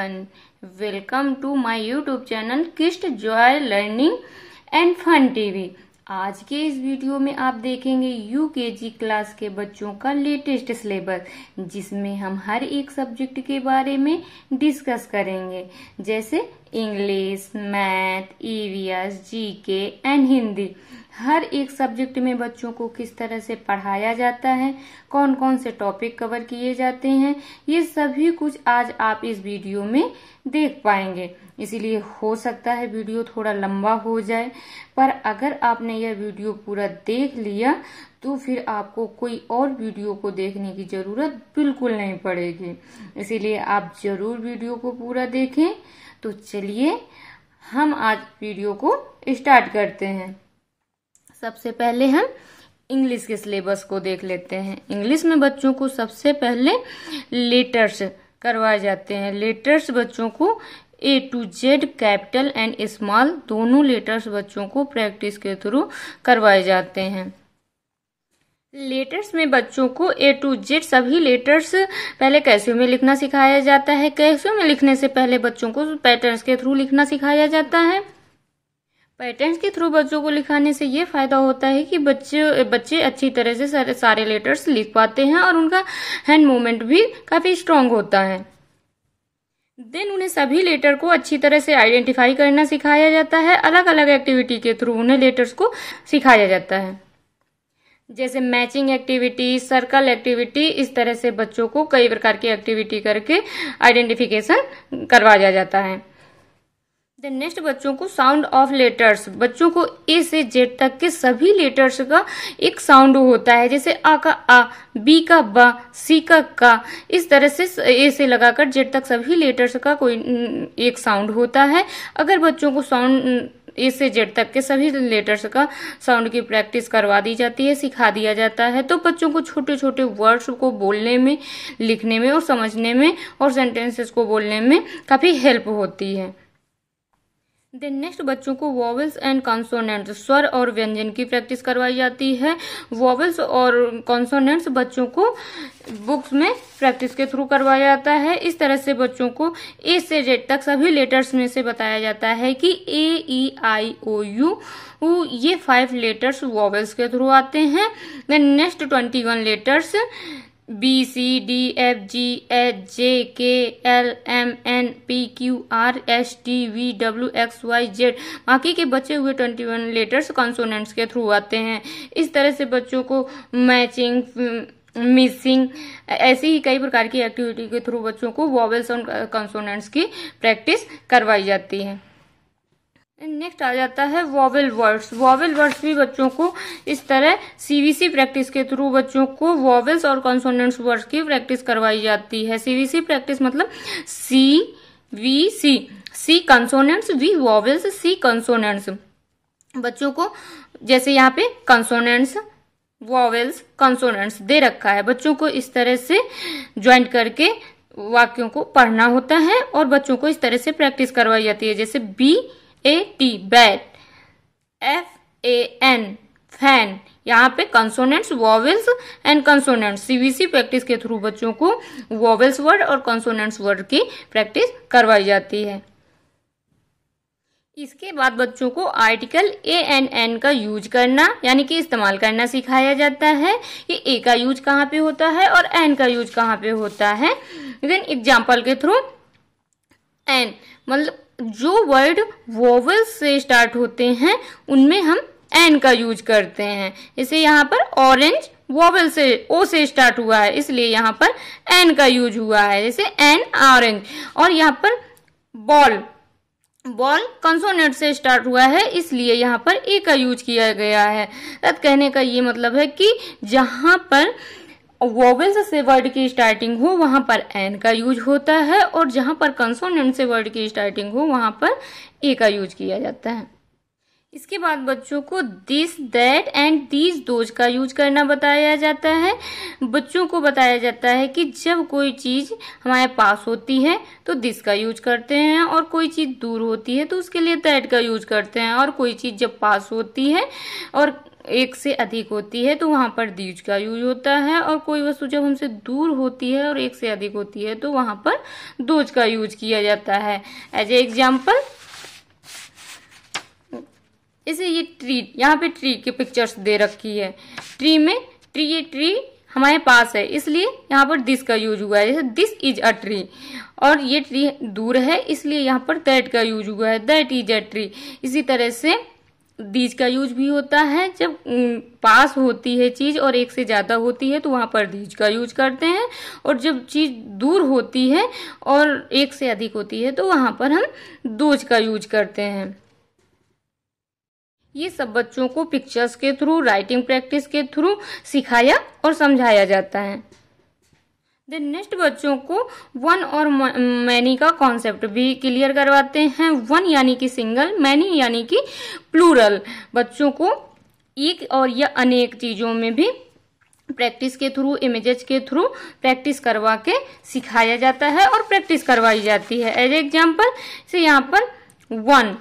everyone, welcome to my YouTube channel किस्ट joy learning and fun TV. आज के इस वीडियो में आप देखेंगे यूकेजी क्लास के बच्चों का लेटेस्ट सिलेबस, जिसमें हम हर एक सब्जेक्ट के बारे में डिस्कस करेंगे, जैसे English, math, EVS, GK and Hindi. हर एक सब्जेक्ट में बच्चों को किस तरह से पढ़ाया जाता है, कौन कौन से टॉपिक कवर किए जाते हैं, ये सभी कुछ आज आप इस वीडियो में देख पाएंगे। इसीलिए हो सकता है वीडियो थोड़ा लंबा हो जाए, पर अगर आपने यह वीडियो पूरा देख लिया तो फिर आपको कोई और वीडियो को देखने की जरूरत बिल्कुल नहीं पड़ेगी। इसीलिए आप जरूर वीडियो को पूरा देखें। तो चलिए हम आज वीडियो को स्टार्ट करते हैं। सबसे पहले हम इंग्लिश के सिलेबस को देख लेते हैं। इंग्लिश में बच्चों को सबसे पहले लेटर्स करवाए जाते हैं। लेटर्स बच्चों को A to Z, capital and small, दोनों लेटर्स बच्चों को प्रैक्टिस के थ्रू करवाए जाते हैं। लेटर्स में बच्चों को A to Z सभी लेटर्स पहले कैसियो में लिखना सिखाया जाता है। कैसियो में लिखने से पहले बच्चों को पैटर्न्स के थ्रू लिखना सिखाया जाता है। पैटर्न्स के थ्रू बच्चों को लिखाने से ये फायदा होता है कि बच्चे अच्छी तरह से सारे लेटर्स लिख पाते हैं और उनका हैंड मूवमेंट भी काफी स्ट्रांग होता है। देन उन्हें सभी लेटर को अच्छी तरह से आइडेंटिफाई करना सिखाया जाता है। अलग अलग एक्टिविटी के थ्रू उन्हें लेटर्स को सिखाया जाता है, जैसे मैचिंग एक्टिविटी, सर्कल एक्टिविटी। इस तरह से बच्चों को कई प्रकार की एक्टिविटी करके आइडेंटिफिकेशन करवाया जाता है। देन नेक्स्ट बच्चों को साउंड ऑफ लेटर्स। बच्चों को ए से जेड तक के सभी लेटर्स का एक साउंड होता है, जैसे आ का आ, बी का बा, सी का का। इस तरह से ए से लगाकर जेड तक सभी लेटर्स का कोई एक साउंड होता है। अगर बच्चों को साउंड ए से जेड तक के सभी लेटर्स का साउंड की प्रैक्टिस करवा दी जाती है, सिखा दिया जाता है, तो बच्चों को छोटे छोटे वर्ड्स को बोलने में, लिखने में और समझने में और सेंटेंसेस को बोलने में काफी हेल्प होती है। देन नेक्स्ट बच्चों को वॉवेल्स एंड कॉन्सोनेंट्स, स्वर और व्यंजन की प्रैक्टिस करवाई जाती है। वॉवेल्स और कॉन्सोनेंट्स बच्चों को बुक्स में प्रैक्टिस के थ्रू करवाया जाता है। इस तरह से बच्चों को ए से जेड तक सभी लेटर्स में से बताया जाता है कि ए, ई, आई, ओ, यू, ये 5 लेटर्स वॉवेल्स के थ्रू आते हैं। Then next 21 letters B, C, D, F, G, H, J, K, L, M, N, P, Q, R, S, T, V, W, X, Y, Z, बाकी के बचे हुए 21 लेटर्स कॉन्सोनेंट्स के थ्रू आते हैं। इस तरह से बच्चों को मैचिंग, मिसिंग, ऐसी ही कई प्रकार की एक्टिविटी के थ्रू बच्चों को वॉवेल्स और कॉन्सोनेंट्स की प्रैक्टिस करवाई जाती है। नेक्स्ट आ जाता है वॉवेल वर्ड्स। वॉवेल वर्ड्स भी बच्चों को इस तरह सीवीसी प्रैक्टिस के थ्रू बच्चों को वॉवेल्स और कॉन्सोनेंट्स वर्ड्स की प्रैक्टिस करवाई जाती है। सीवीसी प्रैक्टिस मतलब C, V, C consonants, V vowels, C consonants. बच्चों को जैसे यहाँ पे कंसोनेंट्स, वॉवेल्स, कंसोनेंट्स दे रखा है, बच्चों को इस तरह से ज्वाइंट करके वाक्यों को पढ़ना होता है और बच्चों को इस तरह से प्रैक्टिस करवाई जाती है, जैसे बी, ए, टी, बैट, एफ, ए, एन, फैन। यहाँ पे consonants, vowels and consonants, CVC practice के थ्रू बच्चों को वॉवेल्स वर्ड और कंसोनेंट्स वर्ड की प्रैक्टिस करवाई जाती है। इसके बाद बच्चों को आर्टिकल ए एंड एन का यूज करना यानी कि इस्तेमाल करना सिखाया जाता है कि ए का यूज कहाँ पे होता है और एन का यूज कहाँ पे होता है। देन एग्जाम्पल के थ्रू एन मतलब जो वर्ड वोवेल से स्टार्ट होते हैं उनमें हम एन का यूज करते हैं। जैसे यहाँ पर ऑरेंज वोवेल से, ओ से स्टार्ट हुआ है, इसलिए यहाँ पर एन का यूज हुआ है, जैसे एन ऑरेंज। और यहाँ पर बॉल कंसोनेंट से स्टार्ट हुआ है, इसलिए यहाँ पर ए का यूज किया गया है। कहने का ये मतलब है कि जहां पर वोवेल्स से वर्ड की स्टार्टिंग हो वहां पर एन का यूज होता है और जहां पर कंसोनेंट से वर्ड की स्टार्टिंग हो वहां पर ए का यूज किया जाता है। इसके बाद बच्चों को this, that and these, those का यूज करना बताया जाता है। बच्चों को बताया जाता है कि जब कोई चीज हमारे पास होती है तो दिस का यूज करते हैं और कोई चीज दूर होती है तो उसके लिए दैट का यूज करते हैं, और कोई चीज जब पास होती है और एक से अधिक होती है तो वहां पर दीज का यूज होता है, और कोई वस्तु जब हमसे दूर होती है और एक से अधिक होती है तो वहां पर दोज का यूज किया जाता है। एज ए एग्जाम्पल, जैसे ये ट्री, यहाँ पे ट्री की पिक्चर्स दे रखी है। ट्री में ये ट्री हमारे पास है इसलिए यहाँ पर दिस का यूज हुआ है, जैसे दिस इज अ ट्री, और ये ट्री दूर है इसलिए यहाँ पर दैट का यूज हुआ है, दैट इज अ ट्री। इसी तरह से दीज का यूज भी होता है, जब पास होती है चीज और एक से ज्यादा होती है तो वहां पर दीज का यूज करते हैं, और जब चीज दूर होती है और एक से अधिक होती है तो वहां पर हम दोज का यूज करते हैं। ये सब बच्चों को पिक्चर्स के थ्रू, राइटिंग प्रैक्टिस के थ्रू सिखाया और समझाया जाता है। देन नेक्स्ट बच्चों को वन और मैनी का कॉन्सेप्ट भी क्लियर करवाते हैं। वन यानी कि सिंगल, मैनी यानी कि प्लूरल। बच्चों को एक और या अनेक चीजों में भी प्रैक्टिस के थ्रू, इमेजेस के थ्रू प्रैक्टिस करवा के सिखाया जाता है और प्रैक्टिस करवाई जाती है। एज एग्जाम्पल से यहाँ पर वन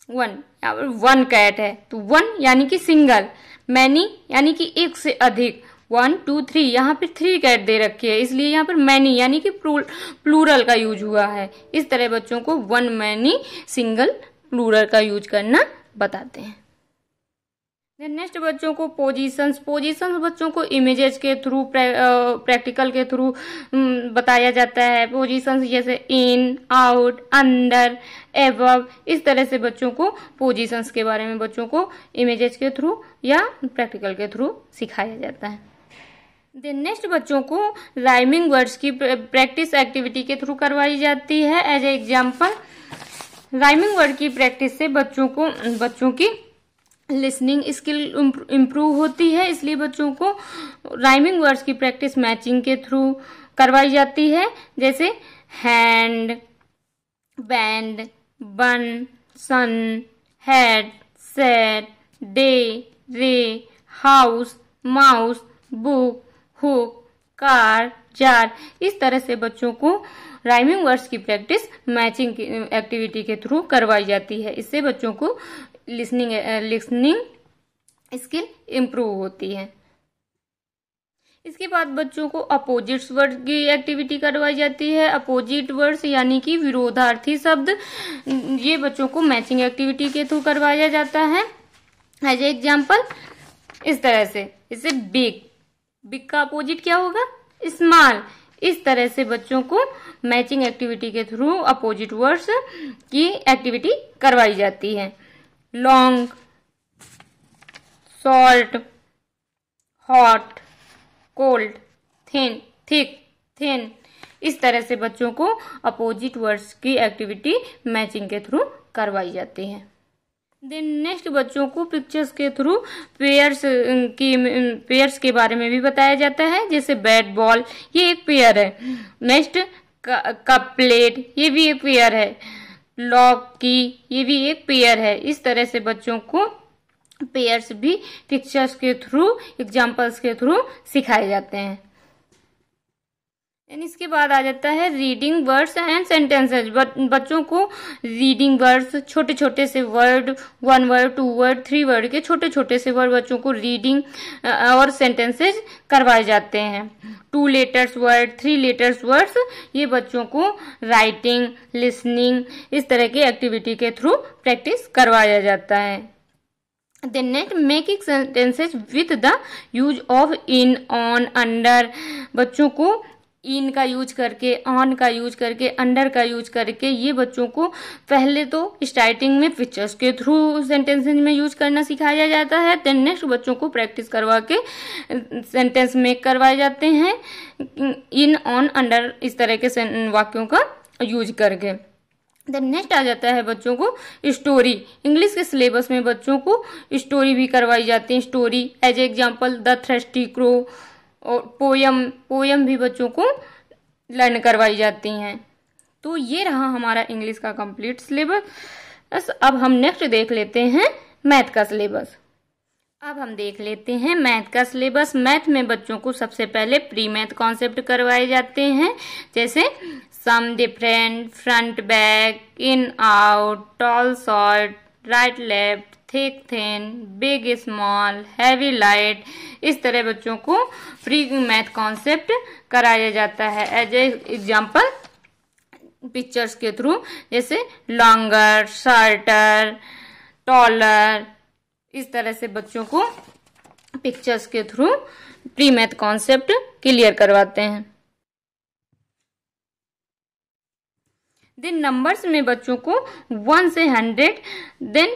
यहाँ पर वन कैट है तो वन यानी कि सिंगल, मैनी यानी कि एक से अधिक, 1 2 3 यहाँ पे 3 कैट दे रखी है इसलिए यहाँ पर मैनी यानी कि प्लूरल का यूज हुआ है। इस तरह बच्चों को वन, मैनी, सिंगल, प्लूरल का यूज करना बताते हैं। नेक्स्ट बच्चों को पोजीशंस बच्चों को इमेजेस के थ्रू, प्रैक्टिकल के थ्रू बताया जाता है। पोजीशंस जैसे इन, आउट, अंडर, एबव, इस तरह से बच्चों को पोजीशंस के बारे में बच्चों को इमेजेस के थ्रू या प्रैक्टिकल के थ्रू सिखाया जाता है। देन नेक्स्ट बच्चों को राइमिंग वर्ड्स की प्रैक्टिस एक्टिविटी के थ्रू करवाई जाती है। As a example, rhyming word की प्रैक्टिस से बच्चों की लिसनिंग स्किल इम्प्रूव होती है, इसलिए बच्चों को राइमिंग वर्ड्स की प्रैक्टिस मैचिंग के थ्रू करवाई जाती है। जैसे हैंड, बैंड, बन, सन, हेड, सेट, डे, रे, house, mouse, book, hook, car, jar. इस तरह से बच्चों को राइमिंग वर्ड्स की प्रैक्टिस मैचिंग एक्टिविटी के थ्रू करवाई जाती है। इससे बच्चों को लिसनिंग स्किल इम्प्रूव होती है। इसके बाद बच्चों को अपोजिट्स वर्ड की एक्टिविटी करवाई जाती है। अपोजिट वर्ड्स यानी कि विरोधार्थी शब्द, ये बच्चों को मैचिंग एक्टिविटी के थ्रू करवाया जाता है। एज ए एग्जाम्पल, इस तरह से, जैसे बिग का अपोजिट क्या होगा? स्मॉल। इस तरह से बच्चों को मैचिंग एक्टिविटी के थ्रू अपोजिट वर्ड्स की एक्टिविटी करवाई जाती है। Long, short, hot, cold, thin, thick, thin. इस तरह से बच्चों को अपोजिट वर्ड्स की एक्टिविटी मैचिंग के थ्रू करवाई जाती है। देन नेक्स्ट बच्चों को पिक्चर्स के थ्रू पेयर्स के बारे में भी बताया जाता है। जैसे बैट बॉल, ये एक पेयर है। नेक्स्ट कप प्लेट, ये भी एक पेयर है। लॉक की, ये भी एक पेयर है। इस तरह से बच्चों को पेयर्स भी पिक्चर्स के थ्रू, एग्जाम्पल्स के थ्रू सिखाए जाते हैं। इसके बाद आ जाता है रीडिंग वर्ड्स एंड सेंटेंसेस। बच्चों को रीडिंग वर्ड्स, छोटे छोटे से वर्ड, 1 वर्ड, 2 वर्ड, 3 वर्ड के छोटे छोटे से वर्ड बच्चों को रीडिंग और सेंटेंसेस करवाए जाते हैं। 2 लेटर्स वर्ड, 3 लेटर्स वर्ड्स, ये बच्चों को राइटिंग, लिसनिंग, इस तरह की एक्टिविटी के थ्रू प्रैक्टिस करवाया जाता है। Then next, making sentences with the use of in, on, under। बच्चों को इन का यूज करके, ऑन का यूज करके, अंडर का यूज करके, ये बच्चों को पहले तो स्टार्टिंग में पिक्चर्स के थ्रू सेंटेंसेस में यूज करना सिखाया जाता है। देन नेक्स्ट बच्चों को प्रैक्टिस करवा के सेंटेंस मेक करवाए जाते हैं इन, ऑन, अंडर, इस तरह के वाक्यों का यूज करके। देन नेक्स्ट आ जाता है बच्चों को स्टोरी। इंग्लिश के सिलेबस में बच्चों को स्टोरी भी करवाई जाती है। Story as example the thirsty crow, और पोयम भी बच्चों को लर्न करवाई जाती हैं। तो ये रहा हमारा इंग्लिश का कंप्लीट सिलेबस। अब हम नेक्स्ट देख लेते हैं मैथ का सिलेबस। अब हम देख लेते हैं मैथ का सिलेबस। मैथ में बच्चों को सबसे पहले प्री मैथ कॉन्सेप्ट करवाए जाते हैं। जैसे some, different, front, back, in, out, tall, short, right left, thick thin, big small, heavy light, इस तरह बच्चों को प्री मैथ कॉन्सेप्ट कराया जाता है। एज ए एग्जाम्पल पिक्चर्स के थ्रू, जैसे लॉन्गर, शॉर्टर, टॉलर, इस तरह से बच्चों को पिक्चर्स के through pre math concept clear करवाते हैं। देन नंबर्स में बच्चों को 1 से 100, देन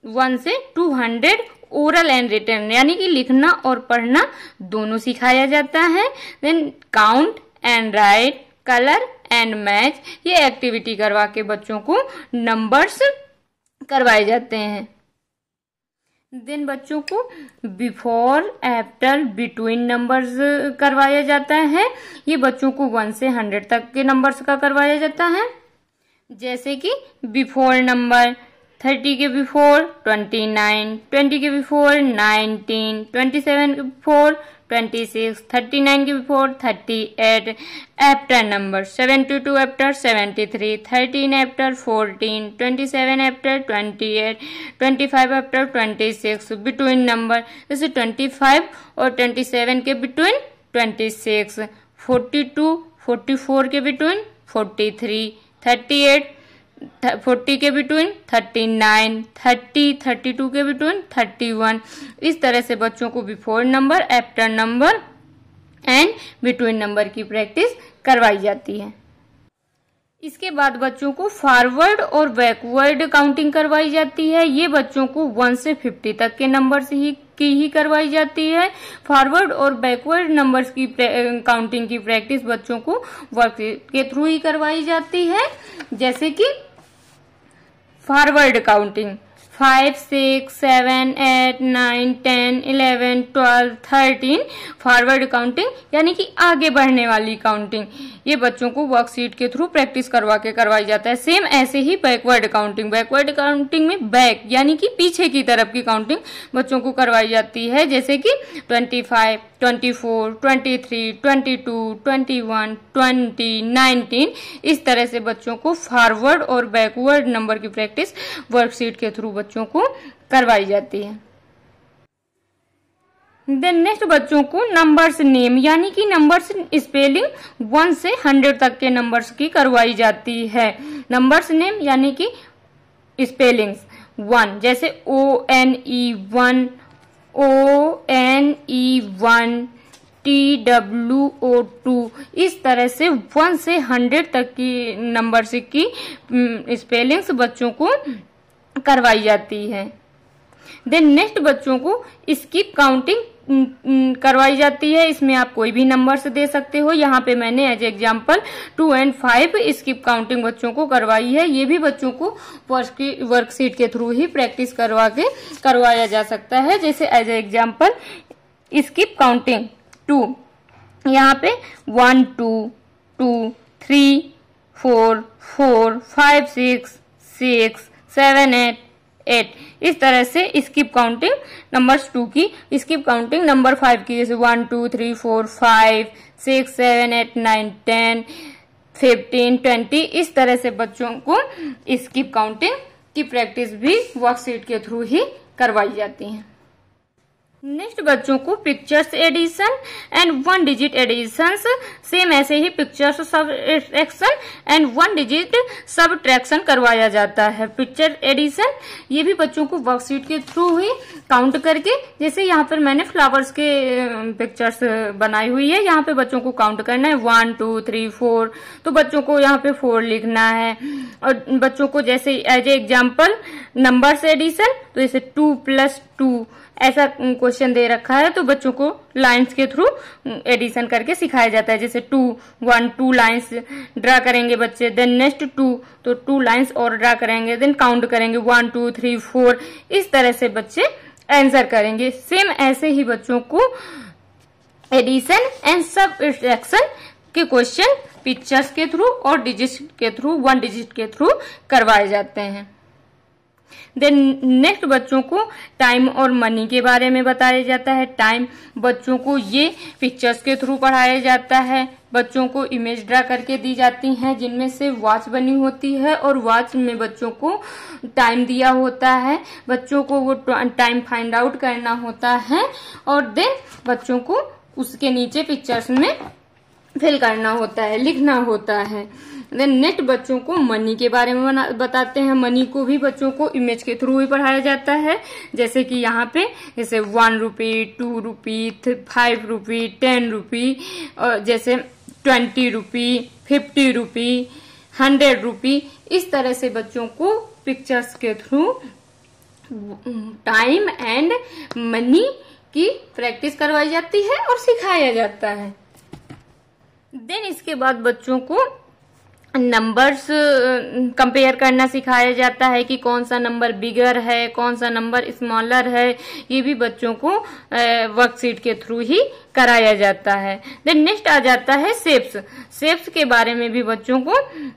1 से 200 ओरल एंड रिटन यानी कि लिखना और पढ़ना दोनों सिखाया जाता है। Then count and write, colour and match, ये एक्टिविटी करवा के बच्चों को नंबर्स करवाए जाते हैं। देन बच्चों को बिफोर, आफ्टर, बिटवीन नंबर्स करवाया जाता है। ये बच्चों को 1 से 100 तक के नंबर्स का करवाया जाता है। जैसे कि बिफोर नंबर 30 के बिफोर 29, 20 के बिफोर 19, 27 के बिफोर 26, 39 के before 38, after number 72 after 73, 13 after 14, 27 after 28, 25 after 26, between number जैसे 25 और 27 के बिटवीन 26, 42, 44 के बिटवीन 43, 38, 40 के बिटवीन 39, 30, 32 के बिटवीन 31, इस तरह से बच्चों को before number, after number and between number की प्रैक्टिस करवाई जाती है। इसके बाद बच्चों को फॉरवर्ड और बैकवर्ड काउंटिंग करवाई जाती है। ये बच्चों को 1 से 50 तक के नंबर्स ही करवाई जाती है। फॉरवर्ड और बैकवर्ड नंबर्स की काउंटिंग की प्रैक्टिस बच्चों को वर्क के थ्रू ही करवाई जाती है। जैसे कि फॉरवर्ड काउंटिंग 5, 6, 7, 8, 9, 10, 11, 12, 13, फॉरवर्ड काउंटिंग यानी कि आगे बढ़ने वाली काउंटिंग, ये बच्चों को वर्कशीट के थ्रू प्रैक्टिस करवाई जाता है। सेम ऐसे ही बैकवर्ड काउंटिंग में बैक यानी कि पीछे की तरफ की काउंटिंग बच्चों को करवाई जाती है। जैसे कि 25, 24, 23, 22, 21, 20, 19, इस तरह से बच्चों को फॉरवर्ड और बैकवर्ड नंबर की प्रैक्टिस वर्कशीट के थ्रू बच्चों को करवाई जाती है। देन नेक्स्ट बच्चों को नंबर्स नेम यानी कि नंबर्स स्पेलिंग 1 से 100 तक के नंबर्स की करवाई जाती है। नंबर्स नेम यानी कि स्पेलिंग्स 1 जैसे ONE1, ONE1, TWO2, इस तरह से 1 से 100 तक की नंबर्स की स्पेलिंग्स बच्चों को करवाई जाती है। देन नेक्स्ट बच्चों को स्किप काउंटिंग करवाई जाती है। इसमें आप कोई भी नंबर्स दे सकते हो। यहाँ पे मैंने एज एग्जांपल 2 और 5 स्किप काउंटिंग बच्चों को करवाई है। ये भी बच्चों को वर्कशीट के थ्रू ही प्रैक्टिस करवाया जा सकता है। जैसे एज एग्जांपल स्किप काउंटिंग 2, यहाँ पे 1, 2, 2, 3, 4, 4, 5, 6, 7, 8, इस तरह से स्किप काउंटिंग नंबर्स 2 की, स्किप काउंटिंग नंबर 5 की, जैसे 1, 2, 3, 4, 5, 6, 7, 8, 9, 10, 15, 20, इस तरह से बच्चों को स्किप काउंटिंग की प्रैक्टिस भी वर्कशीट के थ्रू ही करवाई जाती है। नेक्स्ट बच्चों को pictures addition and 1 digit additions, same ऐसे ही pictures subtraction and 1 digit subtraction करवाया जाता है। पिक्चर एडिशन ये भी बच्चों को वर्कशीट के थ्रू ही काउंट करके, जैसे यहाँ पर मैंने फ्लावर्स के पिक्चर्स बनाई हुई है, यहाँ पे बच्चों को काउंट करना है 1, 2, 3, 4, तो बच्चों को यहाँ पे 4 लिखना है। और बच्चों को जैसे as a example numbers addition, तो जैसे 2 + 2 ऐसा क्वेश्चन दे रखा है, तो बच्चों को लाइंस के थ्रू एडिशन करके सिखाया जाता है। जैसे 2, 1, 2 लाइंस ड्रा करेंगे बच्चे, देन नेक्स्ट 2, तो 2 लाइंस और ड्रा करेंगे, देन काउंट करेंगे 1, 2, 3, 4, इस तरह से बच्चे आंसर करेंगे। सेम ऐसे ही बच्चों को एडिशन एंड सब्ट्रैक्शन के क्वेश्चन पिक्चर्स के थ्रू और डिजिट के थ्रू, 1 डिजिट के थ्रू करवाए जाते हैं। देन नेक्स्ट बच्चों को टाइम और मनी के बारे में बताया जाता है। टाइम बच्चों को ये पिक्चर्स के थ्रू पढ़ाया जाता है। बच्चों को इमेज ड्रा करके दी जाती हैं जिनमें से वॉच बनी होती है और वॉच में बच्चों को टाइम दिया होता है। बच्चों को वो टाइम फाइंड आउट करना होता है और देन बच्चों को उसके नीचे पिक्चर्स में फिल करना होता है, लिखना होता है। देन नेक्स्ट बच्चों को मनी के बारे में बताते हैं। मनी को भी बच्चों को इमेज के थ्रू ही पढ़ाया जाता है, जैसे कि यहाँ पे जैसे 1 रुपी, 2 रुपी, 5 रुपी, 10 रुपी, और जैसे 20 रुपी, 50 रुपी, 100 रुपी। इस तरह से बच्चों को पिक्चर्स के थ्रू टाइम एंड मनी की प्रैक्टिस करवाई जाती है और सिखाया जाता है। देन इसके बाद बच्चों को नंबर्स कंपेयर करना सिखाया जाता है कि कौन सा नंबर बिगर है, कौन सा नंबर स्मॉलर है। ये भी बच्चों को वर्कशीट के थ्रू ही कराया जाता है। देन नेक्स्ट आ जाता है शेप्स। शेप्स के बारे में भी बच्चों को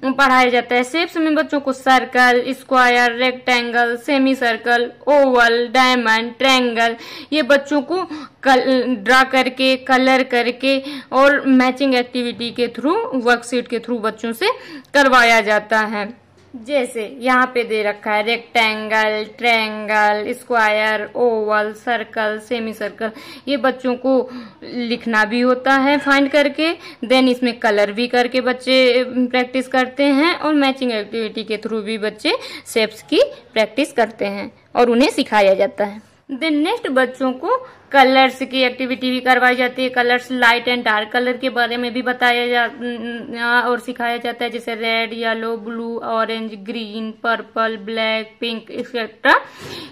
पढ़ाया जाता है। शेप्स में बच्चों को circle, square, rectangle, semi circle, Oval, diamond, triangle, ये बच्चों को ड्रा करके, कलर करके और मैचिंग एक्टिविटी के थ्रू, वर्कशीट के थ्रू बच्चों से करवाया जाता है। जैसे यहाँ पे दे रखा है rectangle, triangle, square, Oval, circle, semi circle. ये बच्चों को लिखना भी होता है फाइंड करके। देन इसमें कलर भी करके बच्चे प्रैक्टिस करते हैं और मैचिंग एक्टिविटी के थ्रू भी बच्चे शेप्स की प्रैक्टिस करते हैं और उन्हें सिखाया जाता है। देन नेक्स्ट बच्चों को कलर्स की एक्टिविटी भी करवाई जाती है। Colours light and dark colour के बारे में भी बताया और सिखाया जाता है, जैसे red, yellow, blue, orange, green, purple, black, pink etcetera.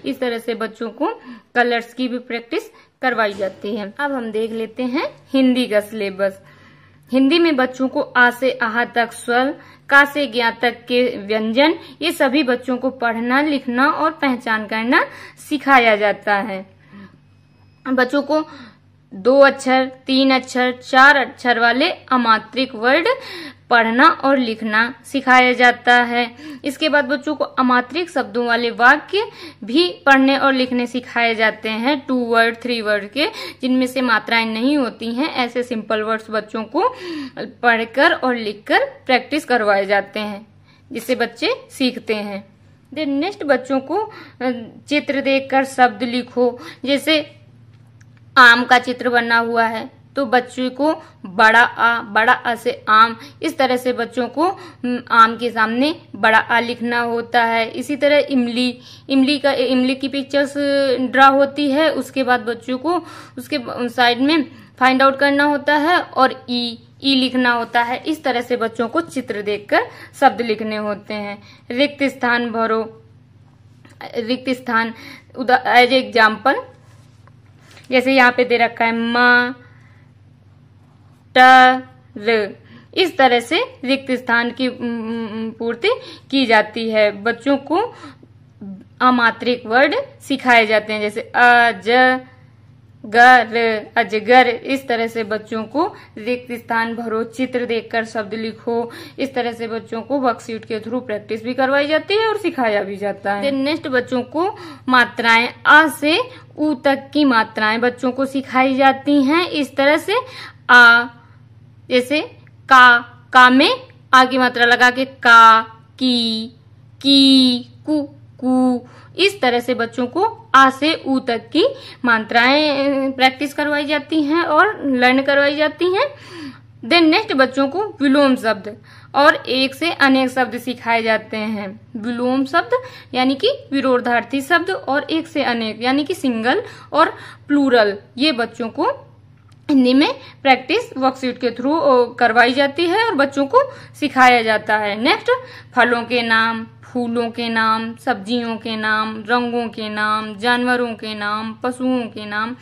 इस तरह से बच्चों को कलर्स की भी प्रैक्टिस करवाई जाती है। अब हम देख लेते हैं हिंदी का सिलेबस। हिंदी में बच्चों को आ से आहा तक स्वर, का से ज्ञा तक के व्यंजन, ये सभी बच्चों को पढ़ना, लिखना और पहचान करना सिखाया जाता है। बच्चों को 2 अक्षर, 3 अक्षर, 4 अक्षर वाले अमात्रिक वर्ड पढ़ना और लिखना सिखाया जाता है। इसके बाद बच्चों को अमात्रिक शब्दों वाले वाक्य भी पढ़ने और लिखने सिखाए जाते हैं। 2 वर्ड, 3 वर्ड के, जिनमें से मात्राएं नहीं होती हैं, ऐसे सिंपल वर्ड्स बच्चों को पढ़कर और लिखकर प्रैक्टिस करवाए जाते हैं, जिससे बच्चे सीखते हैं। देन नेक्स्ट बच्चों को चित्र देखकर शब्द लिखो। जैसे आम का चित्र बना हुआ है तो बच्चों को बड़ा आ से आम, इस तरह से बच्चों को आम के सामने बड़ा आ लिखना होता है। इसी तरह इमली की पिक्चर्स ड्रा होती है। उसके बाद बच्चों को उसके साइड में फाइंड आउट करना होता है और ई लिखना होता है। इस तरह से बच्चों को चित्र देखकर शब्द लिखने होते हैं। रिक्त स्थान भरो। रिक्त स्थान एज एग्जाम्पल, जैसे यहाँ पे दे रखा है म टर, इस तरह से रिक्त स्थान की पूर्ति की जाती है। बच्चों को अमात्रिक वर्ड सिखाए जाते हैं, जैसे अजगर, अजगर। इस तरह से बच्चों को रिक्त स्थान भरो, चित्र देखकर शब्द लिखो। इस तरह से बच्चों को वर्कशीट के थ्रू प्रैक्टिस भी करवाई जाती है और सिखाया भी जाता है। नेक्स्ट बच्चों को मात्राएं, आ से ऊ तक की मात्राएं बच्चों को सिखाई जाती हैं। इस तरह से आ, जैसे का में आ की मात्रा लगा के का, की, कु। इस तरह से बच्चों को आ से ऊ तक की मात्राएं प्रैक्टिस करवाई जाती हैं और लर्न करवाई जाती हैं। देन नेक्स्ट बच्चों को विलोम शब्द और एक से अनेक शब्द सिखाए जाते हैं। विलोम शब्द यानी कि विरोधार्थी शब्द और एक से अनेक यानी कि सिंगल और प्लूरल, ये बच्चों को हिंदी में प्रैक्टिस वर्कशीट के थ्रू करवाई जाती है और बच्चों को सिखाया जाता है। नेक्स्ट फलों के नाम, फूलों के नाम, सब्जियों के नाम, रंगों के नाम, जानवरों के नाम, पशुओं के नाम,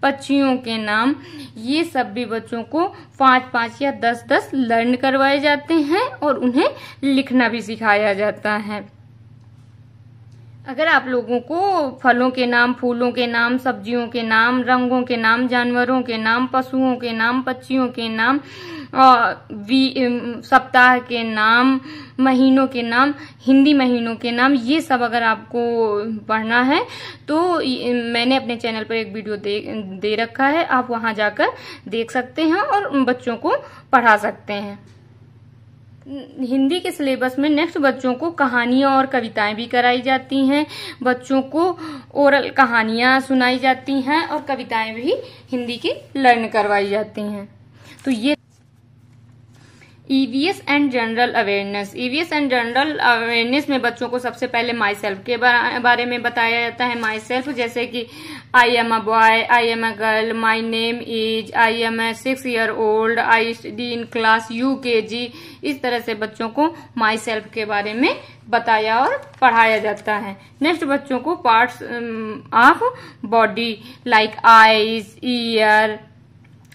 पक्षियों के नाम, ये सब भी बच्चों को 5-5 या 10-10 लर्न करवाए जाते हैं और उन्हें लिखना भी सिखाया जाता है। अगर आप लोगों को फलों के नाम, फूलों के नाम, सब्जियों के नाम, रंगों के नाम, जानवरों के नाम, पशुओं के नाम, पक्षियों के नाम सप्ताह के नाम, महीनों के नाम, हिंदी महीनों के नाम, ये सब अगर आपको पढ़ना है तो मैंने अपने चैनल पर एक वीडियो दे रखा है, आप वहां जाकर देख सकते हैं और बच्चों को पढ़ा सकते हैं। हिंदी के सिलेबस में नेक्स्ट बच्चों को कहानियां और कविताएं भी कराई जाती हैं। बच्चों को ओरल कहानियां सुनाई जाती हैं और कविताएं भी हिंदी की लर्न करवाई जाती हैं। तो ये EVS and general awareness. EVS and general awareness में बच्चों को सबसे पहले माई सेल्फ के बारे में बताया जाता है। माई सेल्फ जैसे कि I am a boy, I am a girl, my name is, I am a 6 year old, I study in class UKG। इस तरह से बच्चों को माई सेल्फ के बारे में बताया और पढ़ाया जाता है। नेक्स्ट बच्चों को parts of body like eyes, year,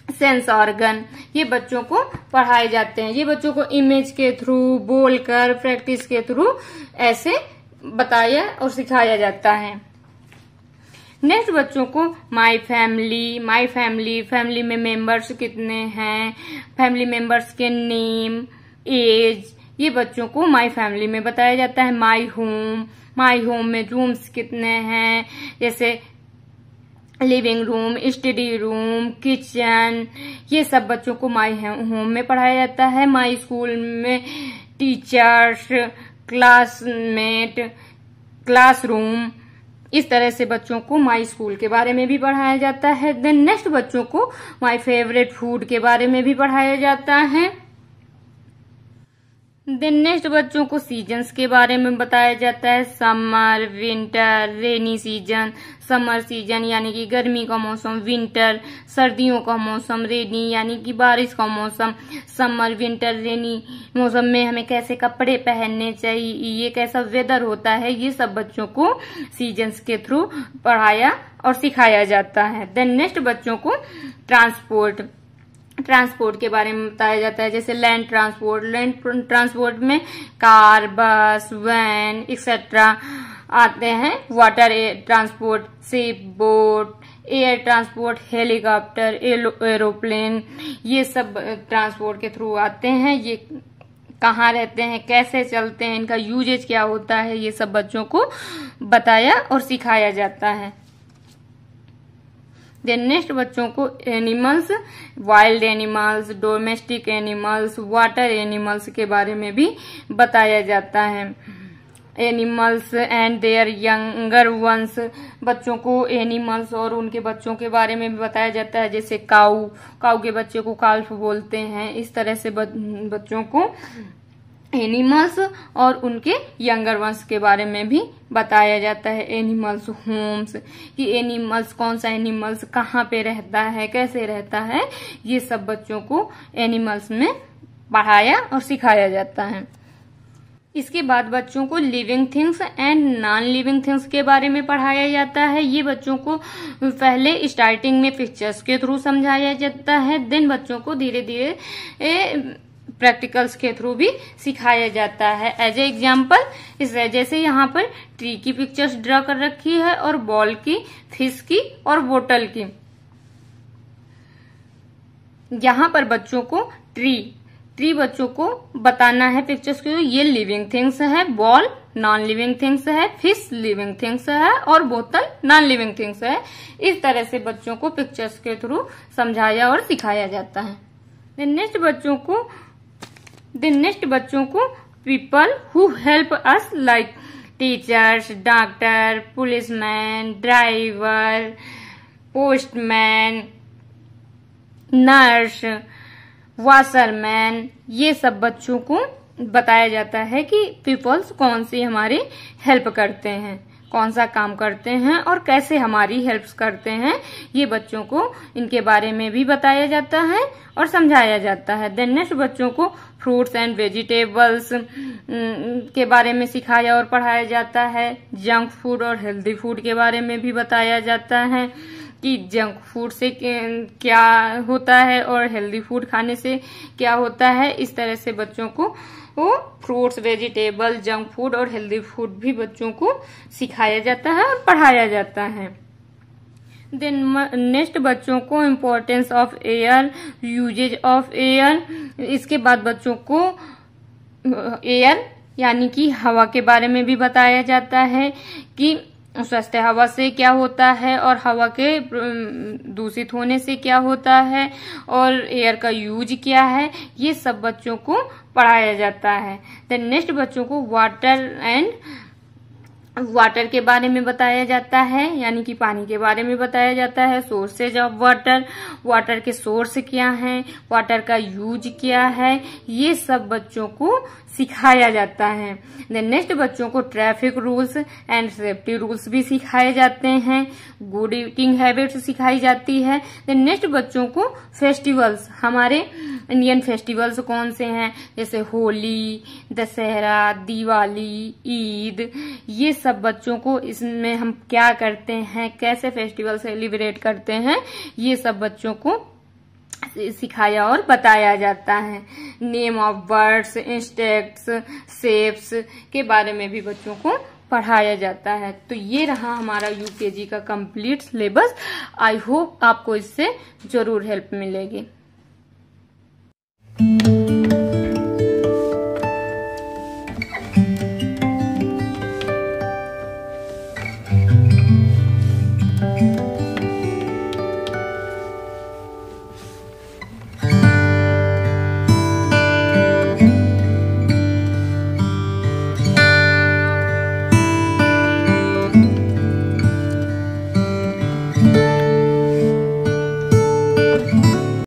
sense organ, ये बच्चों को पढ़ाए जाते हैं। ये बच्चों को इमेज के थ्रू, बोलकर, प्रैक्टिस के थ्रू ऐसे बताया और सिखाया जाता है। नेक्स्ट बच्चों को माई फैमिली, फैमिली में मेंबर्स कितने हैं, फैमिली मेंबर्स के नेम, एज, ये बच्चों को माई फैमिली में बताया जाता है। माई होम में रूम्स कितने हैं, जैसे living room, study room, kitchen, ये सब बच्चों को माई होम में पढ़ाया जाता है। माई स्कूल में टीचर्स, क्लासमेट, क्लासरूम, इस तरह से बच्चों को माई स्कूल के बारे में भी पढ़ाया जाता है। देन नेक्स्ट बच्चों को माई फेवरेट फूड के बारे में भी पढ़ाया जाता है। देन नेक्स्ट बच्चों को सीजन्स के बारे में बताया जाता है। Summer, winter, rainy season. Summer season यानी कि गर्मी का मौसम, विंटर सर्दियों का मौसम, रेनी यानी कि बारिश का मौसम। समर, विंटर, रेनी मौसम में हमें कैसे कपड़े पहनने चाहिए, ये कैसा वेदर होता है, ये सब बच्चों को सीजन्स के थ्रू पढ़ाया और सिखाया जाता है। देन नेक्स्ट बच्चों को ट्रांसपोर्ट के बारे में बताया जाता है। जैसे लैंड ट्रांसपोर्ट में कार, बस, वैन एक्सेट्रा आते हैं। Water transport, ship, boat, air transport, helicopter, aeroplane, ये सब ट्रांसपोर्ट के थ्रू आते हैं। ये कहाँ रहते हैं, कैसे चलते हैं, इनका यूजेज क्या होता है, ये सब बच्चों को बताया और सिखाया जाता है। देन नेक्स्ट बच्चों को animals, wild animals, domestic animals, water animals के बारे में भी बताया जाता है। Animals and there younger once, बच्चों को एनिमल्स और उनके बच्चों के बारे में भी बताया जाता है। जैसे काऊ के बच्चे को काल्फ बोलते हैं। इस तरह से बच्चों को एनिमल्स और उनके यंगर वंश के बारे में भी बताया जाता है। एनिमल्स होम्स, कि एनिमल्स कौन सा एनिमल्स कहाँ पे रहता है, कैसे रहता है, ये सब बच्चों को एनिमल्स में पढ़ाया और सिखाया जाता है। इसके बाद बच्चों को living things and non living things के बारे में पढ़ाया जाता है। ये बच्चों को पहले स्टार्टिंग में पिक्चर्स के थ्रू समझाया जाता है। देन बच्चों को धीरे धीरे प्रैक्टिकल्स के थ्रू भी सिखाया जाता है। एज ए एग्जाम्पल, जैसे यहाँ पर ट्री की पिक्चर्स ड्रा कर रखी है और बॉल की, फिश की और बोतल की। यहाँ पर बच्चों को ट्री बच्चों को बताना है पिक्चर्स के, ये लिविंग थिंग्स है, बॉल नॉन लिविंग थिंग्स है, फिश लिविंग थिंग्स है और बोतल नॉन लिविंग थिंग्स है। इस तरह से बच्चों को पिक्चर्स के थ्रू समझाया और सिखाया जाता है। नेक्स्ट बच्चों को people who help us like teachers, doctor, policeman, driver, postman, nurse, washerman, ये सब बच्चों को बताया जाता है कि पीपल्स कौन सी हमारी हेल्प करते हैं, कौन सा काम करते हैं और कैसे हमारी हेल्प करते हैं। ये बच्चों को इनके बारे में भी बताया जाता है और समझाया जाता है। देन नेक्स्ट बच्चों को फ्रूट्स एंड वेजिटेबल्स के बारे में सिखाया और पढ़ाया जाता है। जंक फूड और हेल्दी फूड के बारे में भी बताया जाता है कि जंक फूड से क्या होता है और हेल्दी फूड खाने से क्या होता है। इस तरह से बच्चों को फ्रूट्स, वेजिटेबल, जंक फूड और हेल्दी फूड भी बच्चों को सिखाया जाता है और पढ़ाया जाता है। देन नेक्स्ट बच्चों को importance of air, uses of air. इसके बाद बच्चों को एयर यानी कि हवा के बारे में भी बताया जाता है कि स्वस्थ हवा से क्या होता है और हवा के दूषित होने से क्या होता है और एयर का यूज क्या है, ये सब बच्चों को पढ़ाया जाता है। देन नेक्स्ट बच्चों को वाटर के बारे में बताया जाता है यानी कि पानी के बारे में बताया जाता है। सोर्सेज ऑफ वाटर, वाटर के सोर्स क्या हैं, वाटर का यूज क्या है, ये सब बच्चों को सिखाया जाता है। देन नेक्स्ट बच्चों को traffic rules and safety rules भी सिखाए जाते हैं। गुड ईटिंग हैबिट्स सिखाई जाती है। देन नेक्स्ट बच्चों को फेस्टिवल्स, हमारे इंडियन फेस्टिवल्स कौन से हैं, जैसे होली, दशहरा, दिवाली, ईद, ये सब बच्चों को इसमें हम क्या करते हैं, कैसे फेस्टिवल सेलिब्रेट करते हैं, ये सब बच्चों को सिखाया और बताया जाता है। Name of birds, insects, shapes के बारे में भी बच्चों को पढ़ाया जाता है। तो ये रहा हमारा यूकेजी का कंप्लीट सिलेबस। आई होप आपको इससे जरूर हेल्प मिलेगी।